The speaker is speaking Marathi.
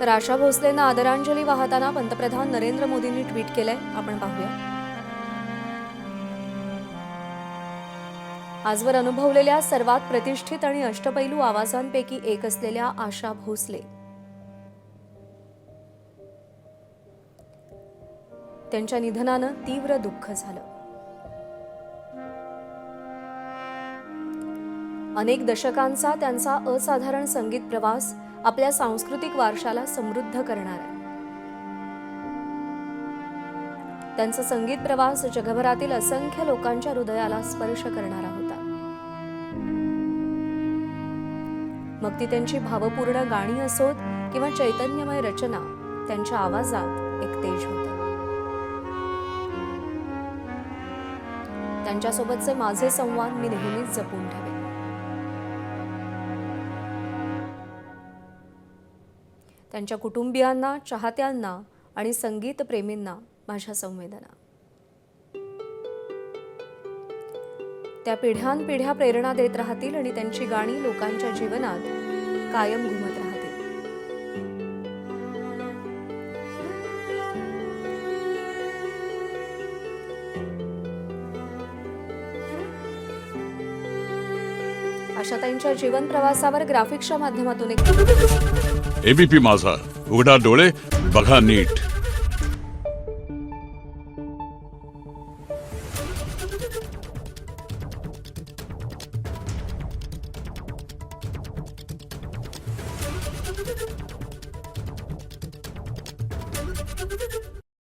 तर आशा भोसलेंना आदरांजली वाहताना पंतप्रधान नरेंद्र मोदींनी ट्विट केलंय, आपण पाहूया। आजवर अनुभवलेल्या सर्वात प्रतिष्ठित आणि अष्टपैलू आवाजांपैकी एक असलेल्या आशा भोसले, त्यांच्या निधनानं तीव्र दुःख झालं। अनेक दशकांचा त्यांचा असाधारण संगीत प्रवास आपल्या सांस्कृतिक वारशाला समृद्ध करणार आहे। त्यांचा संगीत प्रवास जगभरातील असंख्य लोकांच्या हृदयाला स्पर्श करणारा होता। मग ती त्यांची भावपूर्ण गाणी असोत किंवा चैतन्यमय रचना, त्यांच्या आवाजात एक तेज होतं। त्यांच्यासोबतचे माझे संवाद मी नेहमीच जपून ठेवेन। त्यांच्या कुटुंबियांना, चाहत्यांना आणि संगीत प्रेमींना माझ्या संवेदना। त्या पिढ्यानपिढ्या प्रेरणा देत राहतील आणि त्यांची गाणी लोकांच्या जीवनात कायम घुमत राहतील। आशाताईंच्या जीवन प्रवासावर ग्राफिक्सच्या माध्यमातून एक एबीपी माझा, उघडा डोळे बघा नीट।